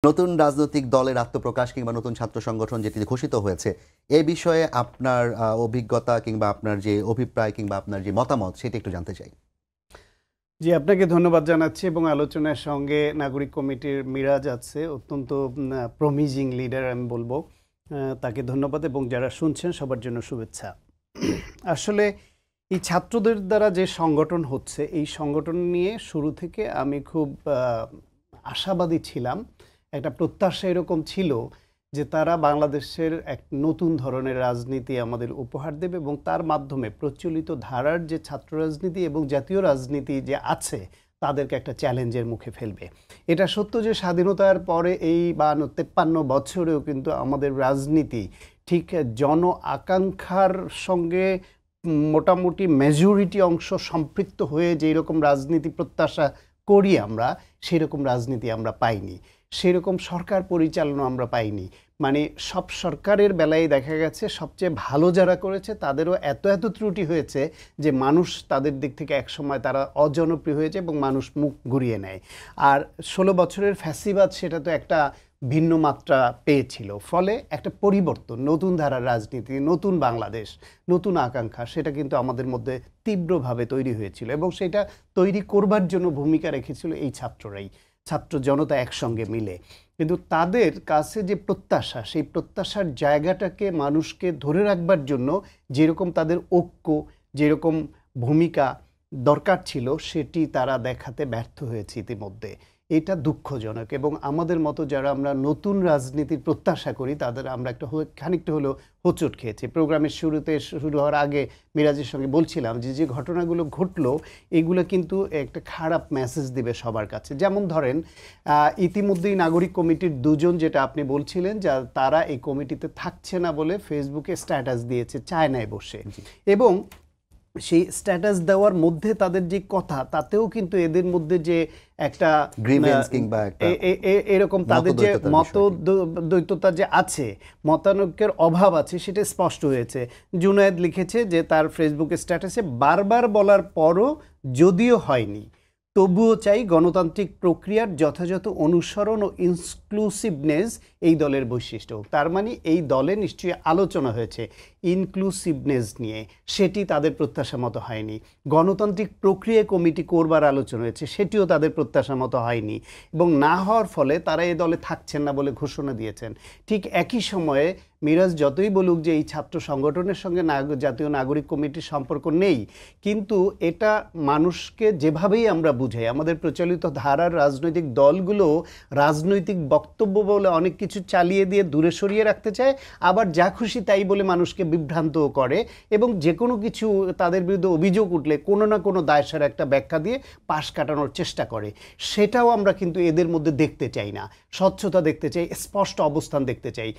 নতুন রাজনৈতিক দলের আত্মপ্রকাশ কিংবা নতুন ছাত্র সংগঠন যেটি ঘোষিত হয়েছে এ বিষয়ে আপনার অভিজ্ঞতা কিংবা আপনার যে অভিপ্রায় কিংবা আপনার যে মতামত সেটা একটু জানতে চাই। জি, আপনাকে ধন্যবাদ জানাচ্ছি এবং আলোচনার সঙ্গে নাগরিক কমিটির মিরাজ আছে, অত্যন্ত প্রমিজিং লিডার আমি বলবো। তাকে ধন্যবাদ এবং যারা শুনছেন সবার জন্য শুভেচ্ছা। আসলে এই ছাত্রদের দ্বারা যে সংগঠন হচ্ছে এই সংগঠন নিয়ে শুরু থেকে আমি খুব আশাবাদী ছিলাম। একটা প্রত্যাশা এরকম ছিল যে তারা বাংলাদেশের এক নতুন ধরনের রাজনীতি আমাদের উপহার দেবে এবং তার মাধ্যমে প্রচলিত ধারার যে ছাত্র রাজনীতি এবং জাতীয় রাজনীতি যে আছে তাদেরকে একটা চ্যালেঞ্জের মুখে ফেলবে। এটা সত্য যে স্বাধীনতার পরে এই 52-53 বছরেও কিন্তু আমাদের রাজনীতি ঠিক জন আকাঙ্ক্ষার সঙ্গে মোটামুটি মেজরিটি অংশ সম্পৃক্ত হয়ে যেই রকম রাজনীতি প্রত্যাশা করি আমরা, সেরকম রাজনীতি আমরা পাইনি। সেরকম সরকার পরিচালনা আমরা পাইনি। মানে সব সরকারের বেলায় দেখা গেছে সবচেয়ে ভালো যারা করেছে তাদেরও এত ত্রুটি হয়েছে যে মানুষ তাদের দিক থেকে একসময় তারা অজনপ্রিয় হয়েছে এবং মানুষ মুখ ঘুরিয়ে নেয়। আর 16 বছরের ফ্যাসিবাদ সেটা তো একটা ভিন্ন মাত্রা পেয়েছিল। ফলে একটা পরিবর্তন, নতুন ধারার রাজনীতি, নতুন বাংলাদেশ, নতুন আকাঙ্ক্ষা সেটা কিন্তু আমাদের মধ্যে তীব্রভাবে তৈরি হয়েছিল এবং সেটা তৈরি করবার জন্য ভূমিকা রেখেছিল এই ছাত্ররাই, ছাত্র জনতা একসঙ্গে মিলে। কিন্তু তাদের কাছে যে প্রত্যাশা, সেই প্রত্যাশার জায়গাটাকে মানুষকে ধরে রাখবার জন্য যেরকম তাদের ঐক্য, যেরকম ভূমিকা দরকার ছিল সেটি তারা দেখাতে ব্যর্থ হয়েছে ইতিমধ্যে। এটা দুঃখজনক এবং আমাদের মতো যারা আমরা নতুন রাজনীতির প্রত্যাশা করি তাদের আমরা খানিকটা হলেও হোঁচট খেয়েছি। প্রোগ্রামের শুরু হওয়ার আগে মিরাজের সঙ্গে বলছিলাম যে ঘটনাগুলো ঘটলো এগুলো কিন্তু একটা খারাপ মেসেজ দিবে সবার কাছে। যেমন ধরেন ইতিমধ্যেই নাগরিক কমিটির দুজন, যেটা আপনি বলছিলেন, যা তারা এই কমিটিতে থাকছে না বলে ফেসবুকে স্ট্যাটাস দিয়েছে চায়নায় বসে, এবং সেই স্ট্যাটাস দেওয়ার মধ্যে তাদের যে কথা তাতেও কিন্তু এদের মধ্যে যে একটা এরকম তাদের যে মতদ্বৈততা যে আছে, মতানৈক্যের অভাব আছে সেটা স্পষ্ট হয়েছে। জুনায়েদ লিখেছে যে তার ফেসবুক স্ট্যাটাসে বারবার বলার পরও যদিও হয়নি তবুও চাই গণতান্ত্রিক প্রক্রিয়ার যথাযথ অনুসরণ ও ইনক্লুসিভনেস এই দলের বৈশিষ্ট্য। তার মানে এই দলে নিশ্চয়ই আলোচনা হয়েছে ইনক্লুসিভনেস নিয়ে, সেটি তাদের প্রত্যাশা মতো হয়নি। গণতান্ত্রিক প্রক্রিয়া কমিটি করবার আলোচনা হয়েছে, সেটিও তাদের প্রত্যাশা মতো হয়নি এবং না হওয়ার ফলে তারা এই দলে থাকছেন না বলে ঘোষণা দিয়েছেন। ঠিক একই সময়ে মিরাজ যতই বলুক যে এই ছাত্র সংগঠনের সঙ্গে জাতীয় নাগরিক কমিটির সম্পর্ক নেই, কিন্তু এটা মানুষকে যেভাবেই আমরা বুঝাই, আমাদের প্রচলিত ধারার রাজনৈতিক দলগুলো রাজনৈতিক বক্তব্য বলে অনেক কিছু চালিয়ে দিয়ে দূরে সরিয়ে রাখতে চায়, আবার যা খুশি তাই বলে মানুষকে বিভ্রান্তও করে এবং যে কোনো কিছু তাদের বিরুদ্ধে অভিযোগ উঠলে কোনো না কোনো দায়সার একটা ব্যাখ্যা দিয়ে পাশ কাটানোর চেষ্টা করে। সেটাও আমরা কিন্তু এদের মধ্যে দেখতে চাই না। স্বচ্ছতা দেখতে চাই, স্পষ্ট অবস্থান দেখতে চাই।